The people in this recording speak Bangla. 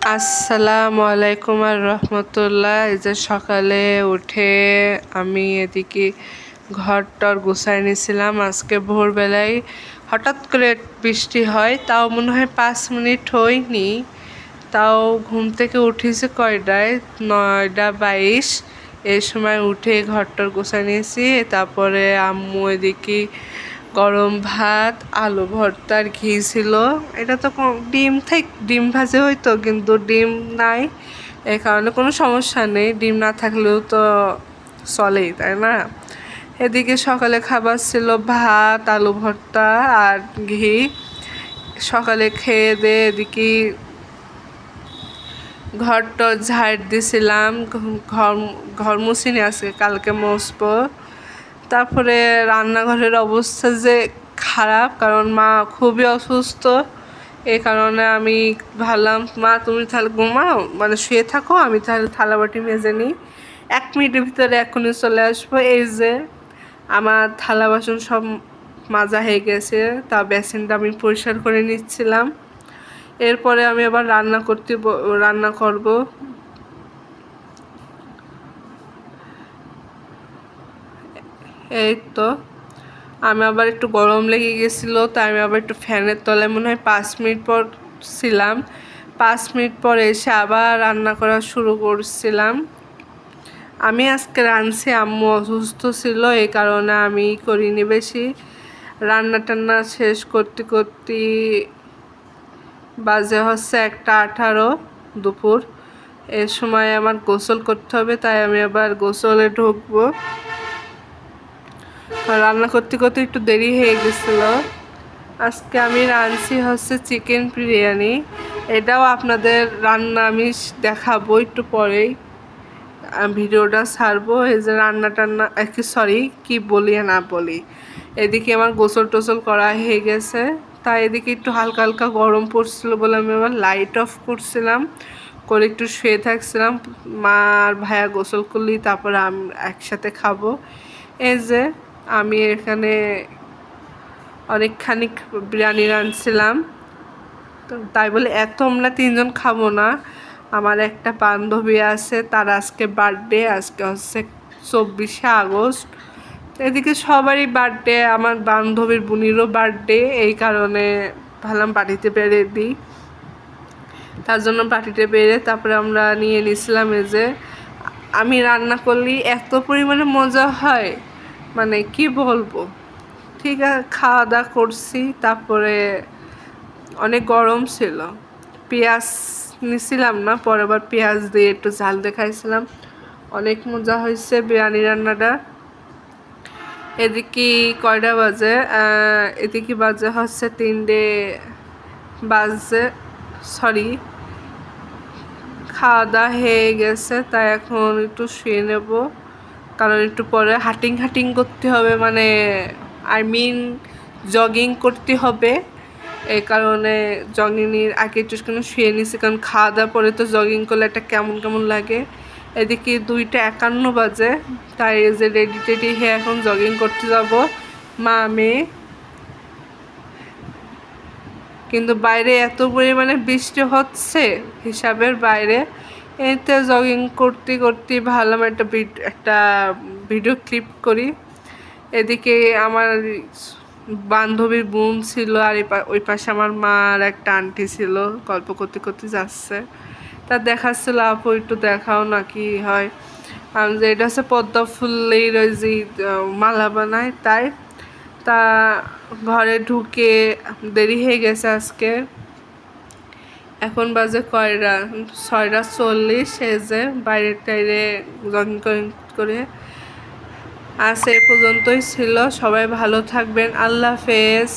আসসালামু আলাইকুম আর রহমতুল্লাহ। এই যে সকালে উঠে আমি এদিকে ঘরটর গুছাই নিয়েছিলাম। আজকে ভোরবেলায় হঠাৎ করে বৃষ্টি হয়, তাও মনে হয় 5 মিনিট হয়নি। তাও ঘুম থেকে উঠেছি কয়টায়, 9:22। এই সময় উঠে ঘরটর গুছাই নিয়েছি। তারপরে আম্মু এদিকে গরম ভাত, আলু ভর্তা আর ঘি ছিল। এটা তো ডিম ভাজে হইতো, কিন্তু ডিম নাই, এই কারণে কোনো সমস্যা নেই। ডিম না থাকলেও তো চলেই, তাই না? এদিকে সকালে খাবার ছিল ভাত, আলু ভর্তা আর ঘি। সকালে খেয়ে দিয়ে এদিকে ঘরটর ঝাড় দিছিলাম। ঘর ঘর মুছিনি, আজকে কালকে মুছবো। তারপরে রান্নাঘরের অবস্থা যে খারাপ, কারণ মা খুবই অসুস্থ। এই কারণে আমি ভাবলাম, মা তুমি তাহলে ঘুমাও, মানে শুয়ে থাকো, আমি তাহলে থালা বাটি মেজে নিই। 1 মিনিটের ভিতরে এখনই চলে আসবো। এই যে আমার থালা বাসন সব মাজা হয়ে গেছে, তা বেসিনটা আমি পরিষ্কার করে নিচ্ছিলাম। এরপরে আমি আবার রান্না করব। এই তো আমি আবার একটু গরম লেগে গেছিলো, তাই আমি আবার একটু ফ্যানের তলায় মনে হয় 5 মিনিট পর ছিলাম। 5 মিনিট পর এসে আবার রান্না করা শুরু করছিলাম। আমি আজকে রাঁধছি, আম্মু অসুস্থ ছিল, এই কারণে আমি করিনি বেশি। রান্না টান্না শেষ করতে করতে বাজে হচ্ছে 1:18 দুপুর। এর সময় আমার গোসল করতে হবে, তাই আমি আবার গোসলে ঢুকবো। রান্না করতে করতে একটু দেরি হয়ে গেছিলো। আজকে আমি রাঁধছি হচ্ছে চিকেন বিরিয়ানি। এটাও আপনাদের রান্না আমি দেখাবো একটু পরেই, ভিডিওটা ছাড়বো। এই যে রান্না টান্না কি বলি না বলি, এদিকে আমার গোসল টোসল করা হয়ে গেছে। তাই এদিকে একটু হালকা হালকা গরম পড়ছিল বলে আমি আবার লাইট অফ করছিলাম, করে একটু শুয়ে থাকছিলাম। মা আর ভাইয়া গোসল করলেই তারপরে আমি একসাথে খাবো। এই যে আমি এখানে অনেকখানি বিরিয়ানি রাঁধছিলাম, তো তাই বলে এত আমরা 3জন খাবো না। আমার একটা বান্ধবী আছে, তার আজকে বার্থডে, আজকে হচ্ছে 24শে আগস্ট। এদিকে সবারই বার্থডে, আমার বান্ধবীর বোনেরও বার্থডে, এই কারণে ভাবলাম পার্টিতে বেড়ে দিই। তার জন্য পার্টিতে বেড়ে তারপরে আমরা নিয়ে নিয়েছিলাম। এই যে আমি রান্না করলেই এত পরিমাণে মজা হয়, মানে কি বলবো। ঠিক আছে, খাওয়া দাওয়া করছি। তারপরে অনেক গরম ছিল, পেঁয়াজ নিছিলাম না, পরে আবার পেঁয়াজ দিয়ে একটু ঝাল দেখাইছিলাম। অনেক মজা হয়েছে বিরিয়ানি রান্নাটা। এদিকে কয়টা বাজে, এদিকে বাজে হচ্ছে 3টে বাজে, সরি। খাওয়া দাওয়া হয়ে গেছে, তাই এখন একটু শুয়ে নেব, কারণ একটু পরে হাটিং করতে হবে, মানে জগিং করতে হবে। এই কারণে জগিংয়ের আগে একটু শুয়ে নিছি, কারণ খাওয়া দাওয়ার পরে তো জগিং করলে একটা কেমন কেমন লাগে। এদিকে 2:51 বাজে, তাই এই যে রেডি টেডি হয়ে এখন জগিং করতে যাব মা মেয়ে। কিন্তু বাইরে এত পরিমাণে বৃষ্টি হচ্ছে হিসাবের বাইরে। এতে জগিং করতে করতে ভাবলাম একটা ভিডিও ক্লিপ করি। এদিকে আমার বান্ধবীর বোন ছিল, আর ওই পাশে আমার মা আর একটা আন্টি ছিল, গল্প করতে করতে যাচ্ছে। তা দেখাচ্ছিল, আপু একটু দেখাও না কি হয়। যে এটা হচ্ছে পদ্ম ফুলের ওই যে মালা বানায়, তাই। তা ঘরে ঢুকে দেরি হয়ে গেছে আজকে। এখন বাজে কয়টা, 6:40। যে বাইরে টাইরে জগিং করে আজ এ পর্যন্তই ছিল। সবাই ভালো থাকবেন, আল্লাহ হাফেজ।